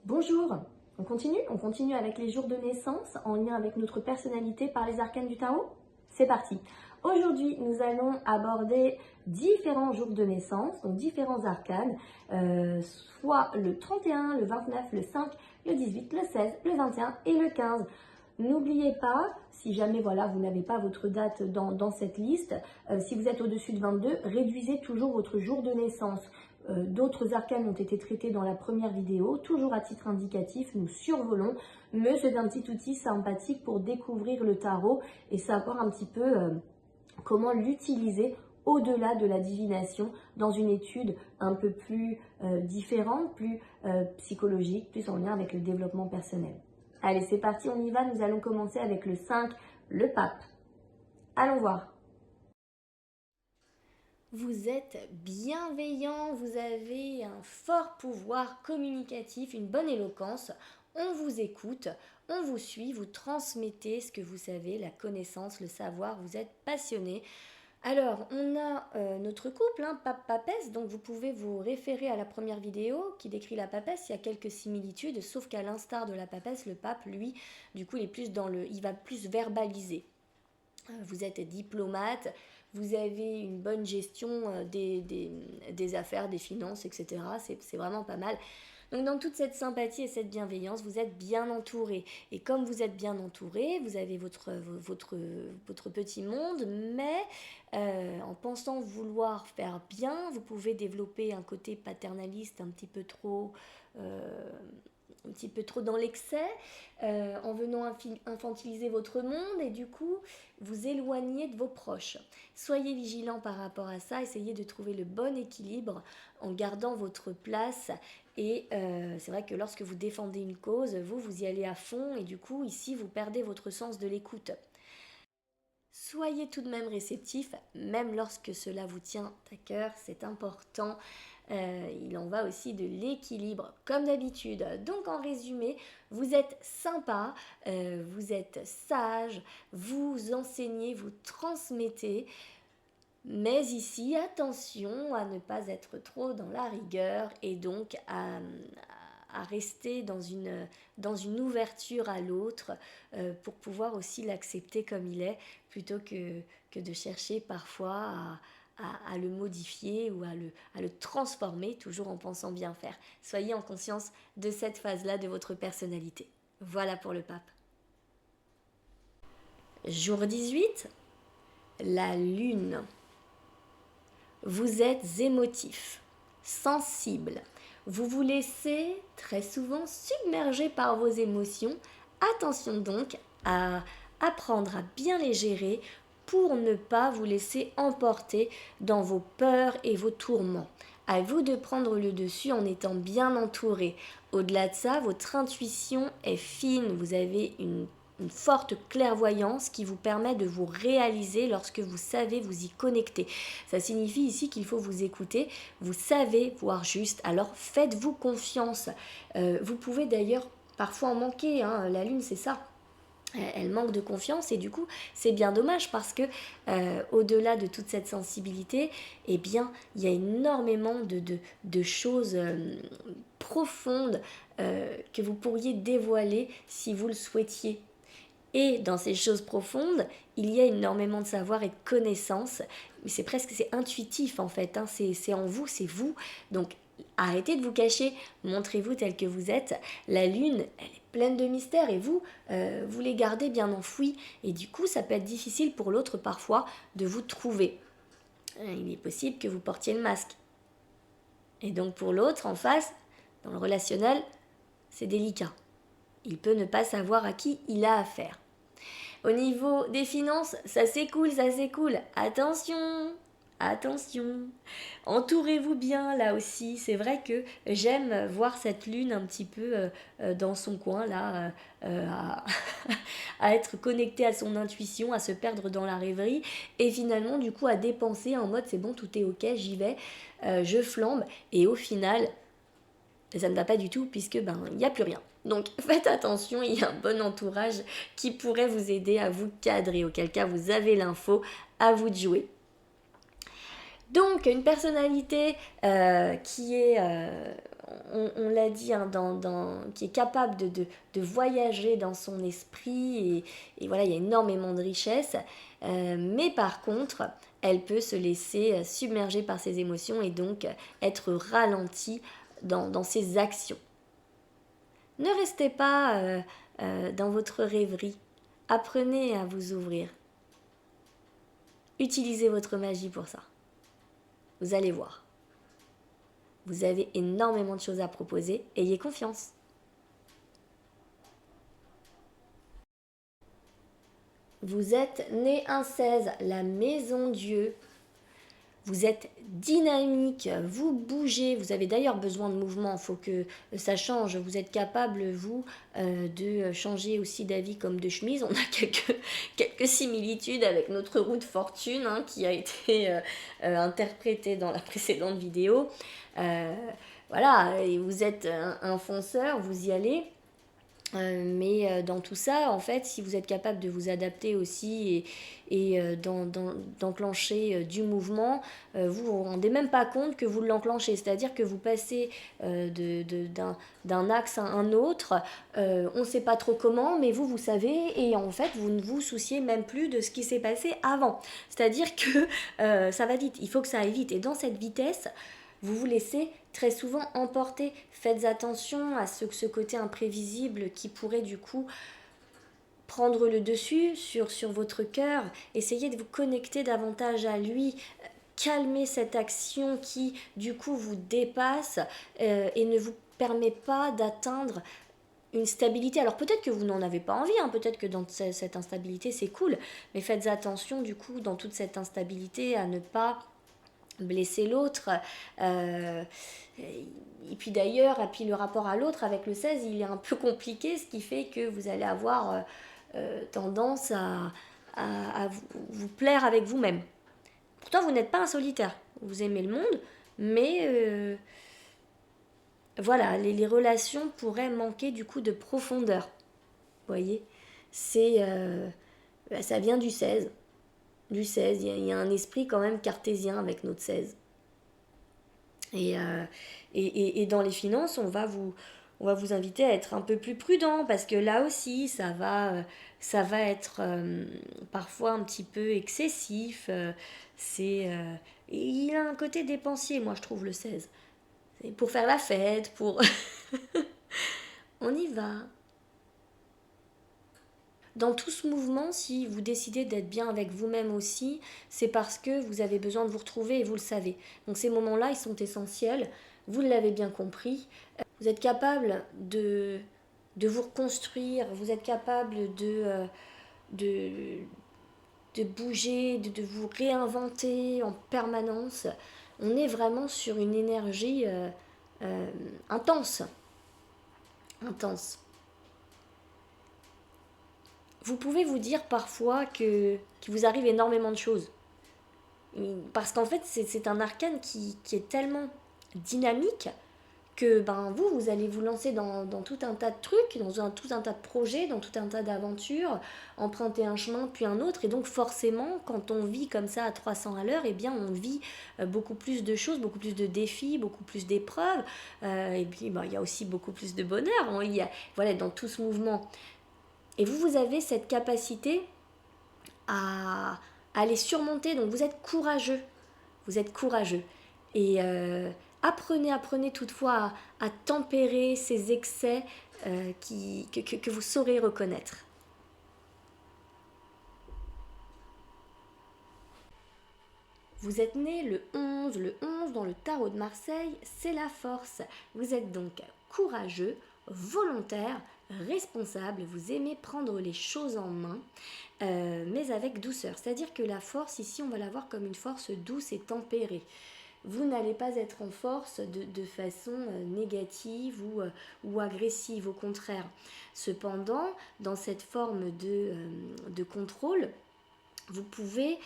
Bonjour, on continue avec les jours de naissance en lien avec notre personnalité par les arcanes du tarot. C'est parti. Aujourd'hui, nous allons aborder différents jours de naissance, donc différents arcanes, soit le 31, le 29, le 5, le 18, le 16, le 21 et le 15. N'oubliez pas, si jamais voilà, vous n'avez pas votre date dans cette liste, si vous êtes au-dessus de 22, réduisez toujours votre jour de naissance. D'autres arcanes ont été traités dans la première vidéo, toujours à titre indicatif, nous survolons, mais c'est un petit outil sympathique pour découvrir le tarot et savoir un petit peu comment l'utiliser au-delà de la divination dans une étude un peu plus différente, plus psychologique, plus en lien avec le développement personnel. Allez, c'est parti, on y va, nous allons commencer avec le 5, le pape. Allons voir. Vous êtes bienveillant, vous avez un fort pouvoir communicatif, une bonne éloquence, on vous écoute, on vous suit, vous transmettez ce que vous savez, la connaissance, le savoir, vous êtes passionné. Alors, on a notre couple, pape-papesse, donc vous pouvez vous référer à la première vidéo qui décrit la papesse, il y a quelques similitudes, sauf qu'à l'instar de la papesse, le pape, lui, du coup, il va plus verbaliser. Vous êtes diplomate, vous avez une bonne gestion des affaires, des finances, etc. C'est vraiment pas mal. Donc dans toute cette sympathie et cette bienveillance, vous êtes bien entouré. Et comme vous êtes bien entouré, vous avez votre petit monde, mais en pensant vouloir faire bien, vous pouvez développer un côté paternaliste euh, un petit peu trop dans l'excès, en venant infantiliser votre monde et du coup vous éloigner de vos proches. Soyez vigilants par rapport à ça, essayez de trouver le bon équilibre en gardant votre place et c'est vrai que lorsque vous défendez une cause, vous y allez à fond et du coup ici vous perdez votre sens de l'écoute. Soyez tout de même réceptif, même lorsque cela vous tient à cœur, c'est important. Il en va aussi de l'équilibre, comme d'habitude. Donc en résumé, vous êtes sympa, vous êtes sage, vous enseignez, vous transmettez. Mais ici, attention à ne pas être trop dans la rigueur et donc à rester dans une ouverture à l'autre pour pouvoir aussi l'accepter comme il est, plutôt que de chercher parfois à le modifier ou à le transformer, toujours en pensant bien faire. Soyez en conscience de cette phase-là de votre personnalité. Voilà pour le pape. Jour 18, la lune. Vous êtes émotif, sensible. Vous vous laissez très souvent submerger par vos émotions. Attention donc à apprendre à bien les gérer pour ne pas vous laisser emporter dans vos peurs et vos tourments. À vous de prendre le dessus en étant bien entouré. Au-delà de ça, votre intuition est fine. Vous avez une forte clairvoyance qui vous permet de vous réaliser lorsque vous savez vous y connecter. Ça signifie ici qu'il faut vous écouter, vous savez voir juste, alors faites-vous confiance. Vous pouvez d'ailleurs parfois en manquer, la lune c'est ça. Elle manque de confiance et du coup c'est bien dommage parce que au-delà de toute cette sensibilité, eh bien il y a énormément de choses profondes que vous pourriez dévoiler si vous le souhaitiez. Et dans ces choses profondes, il y a énormément de savoir et de connaissances. C'est intuitif en fait, c'est en vous, c'est vous. Donc arrêtez de vous cacher, montrez-vous tel que vous êtes. La lune, elle est pleine de mystères et vous les gardez bien enfouis. Et du coup, ça peut être difficile pour l'autre parfois de vous trouver. Il est possible que vous portiez le masque. Et donc pour l'autre en face, dans le relationnel, c'est délicat. Il peut ne pas savoir à qui il a affaire. Au niveau des finances, ça s'écoule. Attention, attention. Entourez-vous bien là aussi. C'est vrai que j'aime voir cette lune un petit peu dans son coin là, à être connectée à son intuition, à se perdre dans la rêverie et finalement du coup à dépenser en mode c'est bon, tout est ok, j'y vais, je flambe et au final ça ne va pas du tout puisque il n'y a plus rien. Donc faites attention, il y a un bon entourage qui pourrait vous aider à vous cadrer, auquel cas vous avez l'info, à vous de jouer. Donc une personnalité qui est on l'a dit, hein, qui est capable de voyager dans son esprit, et voilà, il y a énormément de richesse, mais par contre, elle peut se laisser submerger par ses émotions et donc être ralentie dans ses actions. Ne restez pas dans votre rêverie, apprenez à vous ouvrir. Utilisez votre magie pour ça. Vous allez voir. Vous avez énormément de choses à proposer, ayez confiance. Vous êtes né un 16, la maison Dieu. Vous êtes dynamique, vous bougez, vous avez d'ailleurs besoin de mouvement, il faut que ça change. Vous êtes capable, vous, de changer aussi d'avis comme de chemise. On a quelques similitudes avec notre roue de fortune, hein, qui a été interprétée dans la précédente vidéo. Voilà, et vous êtes un fonceur, vous y allez. Mais dans tout ça, en fait, si vous êtes capable de vous adapter aussi et d'enclencher du mouvement, vous vous rendez même pas compte que vous l'enclenchez. C'est-à-dire que vous passez d'un axe à un autre, on ne sait pas trop comment, mais vous savez, et en fait, vous ne vous souciez même plus de ce qui s'est passé avant. C'est-à-dire que ça va vite, il faut que ça aille vite. Et dans cette vitesse, vous vous laissez très souvent emporter. Faites attention à ce côté imprévisible qui pourrait du coup prendre le dessus sur votre cœur. Essayez de vous connecter davantage à lui. Calmez cette action qui du coup vous dépasse et ne vous permet pas d'atteindre une stabilité. Alors peut-être que vous n'en avez pas envie, hein, peut-être que dans cette instabilité c'est cool, mais faites attention du coup dans toute cette instabilité à ne pas blesser l'autre. Et puis d'ailleurs, et puis le rapport à l'autre avec le 16, il est un peu compliqué, ce qui fait que vous allez avoir tendance à vous plaire avec vous-même. Pourtant, vous n'êtes pas un solitaire. Vous aimez le monde, mais voilà, les relations pourraient manquer du coup de profondeur. Vous voyez, ça vient du 16. Du 16, il y a un esprit quand même cartésien avec notre 16. Et dans les finances, on va vous inviter à être un peu plus prudent parce que là aussi, ça va être parfois un petit peu excessif. Et il a un côté dépensier, moi je trouve, le 16. C'est pour faire la fête, pour... On y va. Dans tout ce mouvement, si vous décidez d'être bien avec vous-même aussi, c'est parce que vous avez besoin de vous retrouver et vous le savez. Donc ces moments-là, ils sont essentiels. Vous l'avez bien compris. Vous êtes capable de vous reconstruire. Vous êtes capable de bouger, de vous réinventer en permanence. On est vraiment sur une énergie intense. Intense. Vous pouvez vous dire parfois qu'il vous arrive énormément de choses. Parce qu'en fait, c'est un arcane qui est tellement dynamique que vous allez vous lancer dans tout un tas de trucs, tout un tas de projets, dans tout un tas d'aventures, emprunter un chemin puis un autre. Et donc forcément, quand on vit comme ça à 300 à l'heure, eh bien on vit beaucoup plus de choses, beaucoup plus de défis, beaucoup plus d'épreuves. Et puis il y a aussi beaucoup plus de bonheur. Voilà, dans tout ce mouvement. Et vous avez cette capacité à les surmonter. Donc vous êtes courageux. Vous êtes courageux. Et apprenez toutefois à tempérer ces excès que vous saurez reconnaître. Vous êtes né le 11. Le 11 dans le tarot de Marseille, c'est la force. Vous êtes donc courageux, volontaire, responsable, vous aimez prendre les choses en main, mais avec douceur. C'est-à-dire que la force, ici, on va la voir comme une force douce et tempérée. Vous n'allez pas être en force de façon négative ou agressive, au contraire. Cependant, dans cette forme de contrôle, vous pouvez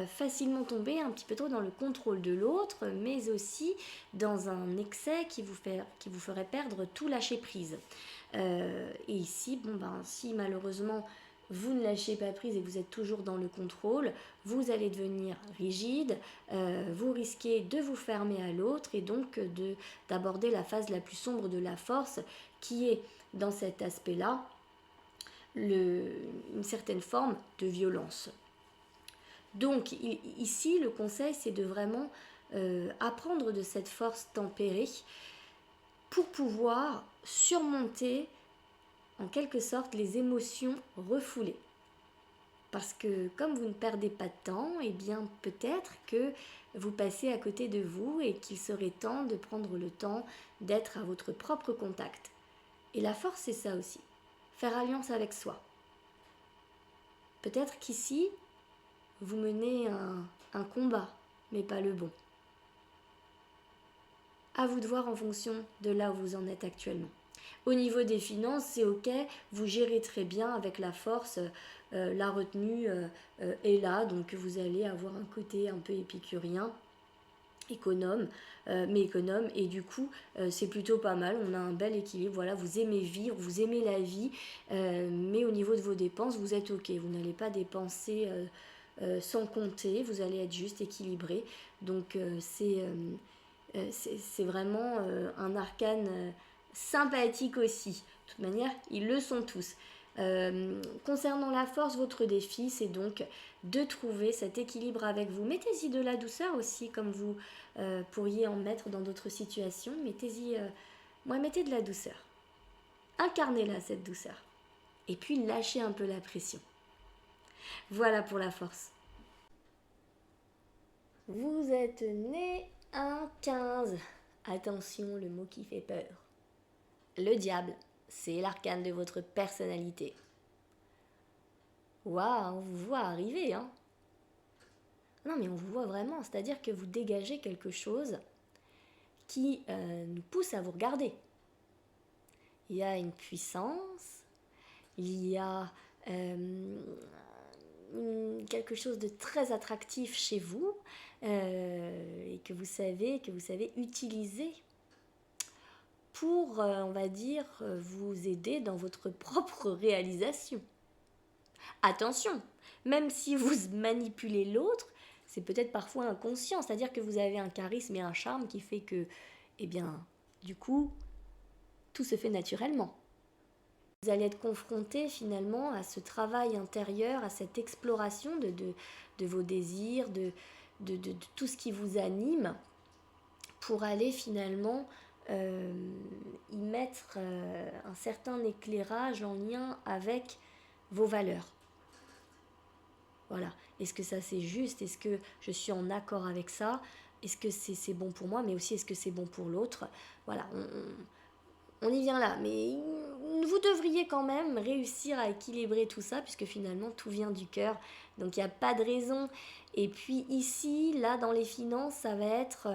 facilement tomber un petit peu trop dans le contrôle de l'autre, mais aussi dans un excès qui vous ferait perdre tout lâcher prise. Et ici, si malheureusement vous ne lâchez pas prise et vous êtes toujours dans le contrôle, vous allez devenir rigide, vous risquez de vous fermer à l'autre et donc d'aborder la phase la plus sombre de la force qui est dans cet aspect-là une certaine forme de violence. Donc ici, le conseil, c'est de vraiment apprendre de cette force tempérée pour pouvoir surmonter en quelque sorte les émotions refoulées. Parce que comme vous ne perdez pas de temps, eh bien peut-être que vous passez à côté de vous et qu'il serait temps de prendre le temps d'être à votre propre contact. Et la force, c'est ça aussi, faire alliance avec soi. Peut-être qu'ici, vous menez un combat, mais pas le bon. À vous de voir en fonction de là où vous en êtes actuellement. Au niveau des finances, c'est ok, vous gérez très bien avec la force, la retenue est là, donc vous allez avoir un côté un peu épicurien, économe, et du coup c'est plutôt pas mal, on a un bel équilibre, voilà, vous aimez vivre, vous aimez la vie, mais au niveau de vos dépenses, vous êtes ok, vous n'allez pas dépenser sans compter, vous allez être juste équilibré, donc c'est vraiment un arcane sympathique aussi. De toute manière, ils le sont tous. Concernant la force, votre défi, c'est donc de trouver cet équilibre avec vous. Mettez-y de la douceur aussi, comme vous pourriez en mettre dans d'autres situations. Mettez-y, mettez de la douceur. Incarnez-la, cette douceur. Et puis, lâchez un peu la pression. Voilà pour la force. Vous êtes né un 15. Attention, le mot qui fait peur. Le diable, c'est l'arcane de votre personnalité. Waouh, on vous voit arriver, hein. Non, mais on vous voit vraiment, c'est-à-dire que vous dégagez quelque chose qui nous pousse à vous regarder. Il y a une puissance, il y a quelque chose de très attractif chez vous et que vous savez utiliser pour, on va dire, vous aider dans votre propre réalisation. Attention, même si vous manipulez l'autre, c'est peut-être parfois inconscient, c'est-à-dire que vous avez un charisme et un charme qui fait que, eh bien, du coup, tout se fait naturellement. Vous allez être confronté finalement à ce travail intérieur, à cette exploration de vos désirs, de tout ce qui vous anime, pour aller finalement y mettre un certain éclairage en lien avec vos valeurs. Voilà. Est-ce que ça c'est juste? Est-ce que je suis en accord avec ça? Est-ce que c'est bon pour moi? Mais aussi est-ce que c'est bon pour l'autre? Voilà, on y vient là. Mais vous devriez quand même réussir à équilibrer tout ça, puisque finalement tout vient du cœur. Donc il n'y a pas de raison. Et puis ici, là dans les finances, ça va être...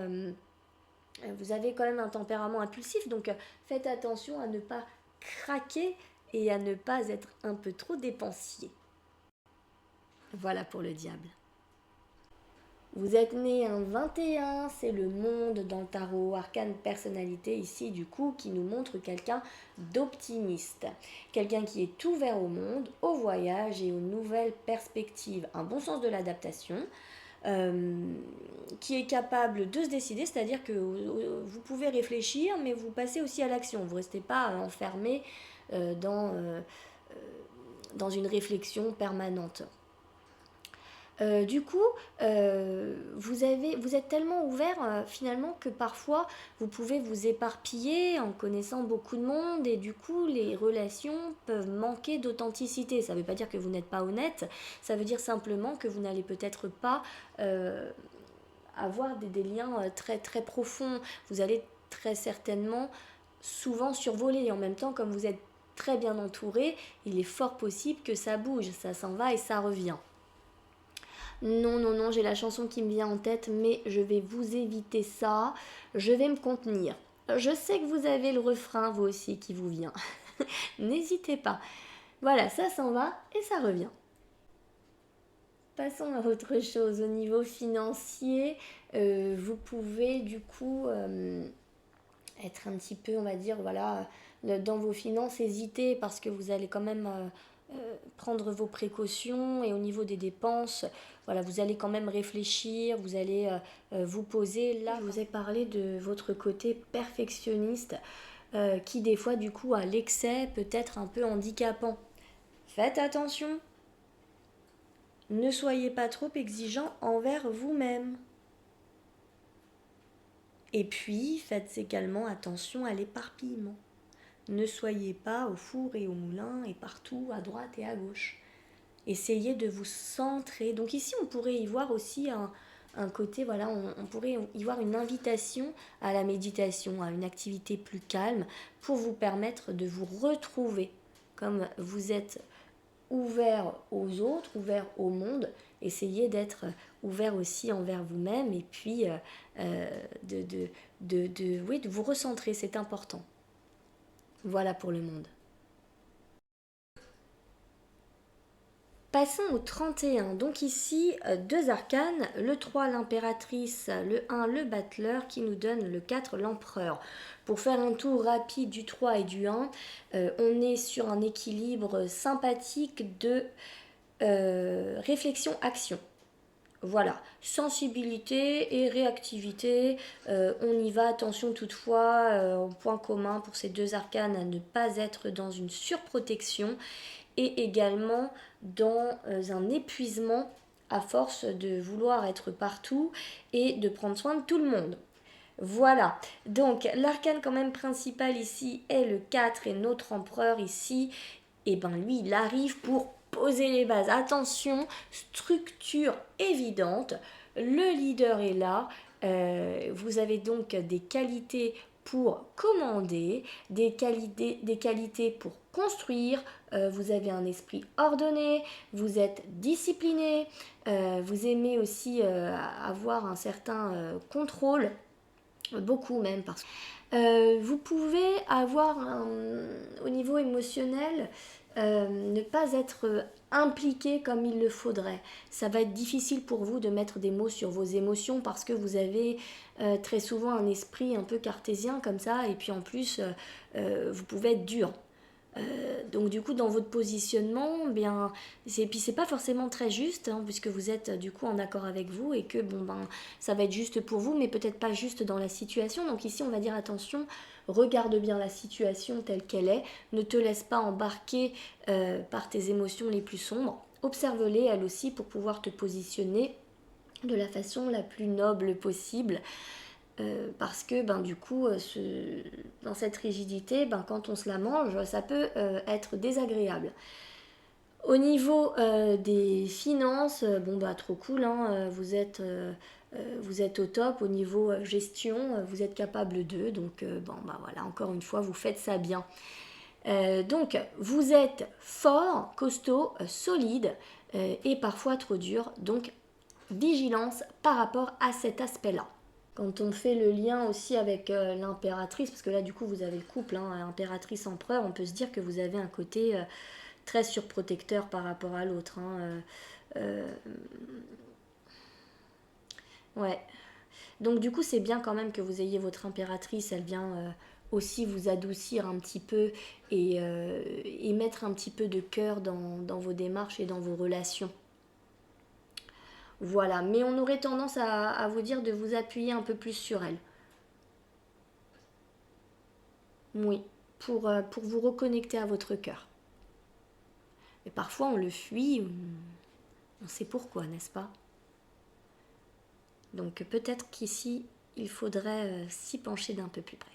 vous avez quand même un tempérament impulsif, donc faites attention à ne pas craquer et à ne pas être un peu trop dépensier. Voilà pour le diable. Vous êtes né un 21, c'est le monde dans le tarot, arcane personnalité ici du coup qui nous montre quelqu'un d'optimiste, quelqu'un qui est ouvert au monde, au voyage et aux nouvelles perspectives, un bon sens de l'adaptation, qui est capable de se décider, c'est-à-dire que vous pouvez réfléchir mais vous passez aussi à l'action, vous ne restez pas enfermé dans une réflexion permanente. Du coup, vous êtes tellement ouvert finalement que parfois vous pouvez vous éparpiller en connaissant beaucoup de monde et du coup les relations peuvent manquer d'authenticité. Ça ne veut pas dire que vous n'êtes pas honnête, ça veut dire simplement que vous n'allez peut-être pas avoir des liens très très profonds. Vous allez très certainement souvent survoler et en même temps comme vous êtes très bien entouré, il est fort possible que ça bouge, ça s'en va et ça revient. Non, j'ai la chanson qui me vient en tête, mais je vais vous éviter ça. Je vais me contenir. Je sais que vous avez le refrain, vous aussi, qui vous vient. N'hésitez pas. Voilà, ça s'en va et ça revient. Passons à autre chose. Au niveau financier, vous pouvez du coup être un petit peu, on va dire, voilà, dans vos finances, hésiter parce que vous allez quand même prendre vos précautions et au niveau des dépenses, voilà, vous allez quand même réfléchir, vous allez vous poser. Là, je vous ai parlé de votre côté perfectionniste qui des fois du coup à l'excès peut être un peu handicapant. Faites attention, ne soyez pas trop exigeant envers vous-même. Et puis, faites également attention à l'éparpillement. Ne soyez pas au four et au moulin et partout, à droite et à gauche. Essayez de vous centrer. Donc ici, on pourrait y voir aussi un côté, voilà, on pourrait y voir une invitation à la méditation, à une activité plus calme pour vous permettre de vous retrouver. Comme vous êtes ouvert aux autres, ouvert au monde, essayez d'être ouvert aussi envers vous-même et puis oui, de vous recentrer, c'est important. Voilà pour le monde. Passons au 31. Donc ici, deux arcanes, le 3 l'impératrice, le 1 le battleur qui nous donne le 4 l'empereur. Pour faire un tour rapide du 3 et du 1, on est sur un équilibre sympathique de réflexion-action. Voilà, sensibilité et réactivité, on y va, attention toutefois, point commun pour ces deux arcanes à ne pas être dans une surprotection et également dans un épuisement à force de vouloir être partout et de prendre soin de tout le monde. Voilà, donc l'arcane quand même principal ici est le 4 et notre empereur ici, et ben lui il arrive pour poser les bases. Attention, structure évidente, le leader est là, vous avez donc des qualités pour commander, des qualités pour construire, vous avez un esprit ordonné, vous êtes discipliné, vous aimez aussi avoir un certain contrôle, beaucoup même parce que vous pouvez avoir au niveau émotionnel ne pas être impliqué comme il le faudrait. Ça va être difficile pour vous de mettre des mots sur vos émotions parce que vous avez très souvent un esprit un peu cartésien comme ça et puis en plus vous pouvez être dur. Donc du coup dans votre positionnement, bien, puis c'est pas forcément très juste hein, puisque vous êtes du coup en accord avec vous et que bon ben ça va être juste pour vous mais peut-être pas juste dans la situation. Donc ici on va dire attention, regarde bien la situation telle qu'elle est, ne te laisse pas embarquer par tes émotions les plus sombres, observe-les elles aussi pour pouvoir te positionner de la façon la plus noble possible. Parce que ben, du coup, dans cette rigidité, ben, quand on se la mange, ça peut être désagréable. Au niveau des finances, bon bah trop cool, hein, vous êtes au top. Au niveau gestion, vous êtes capable d'eux, donc bon bah voilà, encore une fois, vous faites ça bien. Donc vous êtes fort, costaud, solide et parfois trop dur, donc vigilance par rapport à cet aspect-là. Quand on fait le lien aussi avec l'impératrice, parce que là du coup vous avez le couple, hein, impératrice-empereur, on peut se dire que vous avez un côté très surprotecteur par rapport à l'autre. Hein, ouais. Donc du coup c'est bien quand même que vous ayez votre impératrice, elle vient aussi vous adoucir un petit peu et mettre un petit peu de cœur dans vos démarches et dans vos relations. Voilà, mais on aurait tendance à vous dire de vous appuyer un peu plus sur elle. Oui, pour vous reconnecter à votre cœur. Et parfois on le fuit, on sait pourquoi, n'est-ce pas? Donc peut-être qu'ici, il faudrait s'y pencher d'un peu plus près.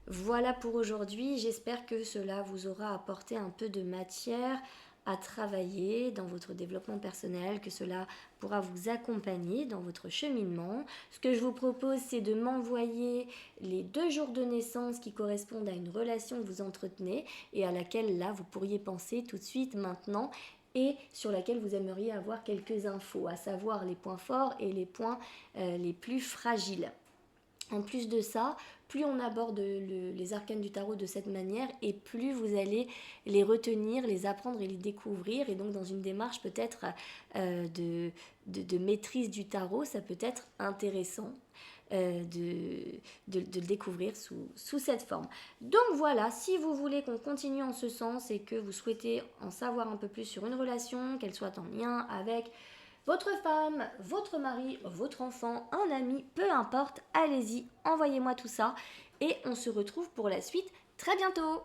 Voilà pour aujourd'hui, j'espère que cela vous aura apporté un peu de matière à travailler dans votre développement personnel, que cela pourra vous accompagner dans votre cheminement. Ce que je vous propose, c'est de m'envoyer les 2 jours de naissance qui correspondent à une relation que vous entretenez et à laquelle là vous pourriez penser tout de suite maintenant et sur laquelle vous aimeriez avoir quelques infos, à savoir les points forts et les points les plus fragiles. En plus de ça, plus on aborde les arcanes du tarot de cette manière et plus vous allez les retenir, les apprendre et les découvrir. Et donc dans une démarche peut-être de maîtrise du tarot, ça peut être intéressant. de le découvrir sous cette forme. Donc voilà, si vous voulez qu'on continue en ce sens et que vous souhaitez en savoir un peu plus sur une relation, qu'elle soit en lien avec votre femme, votre mari, votre enfant, un ami, peu importe, allez-y, envoyez-moi tout ça et on se retrouve pour la suite très bientôt.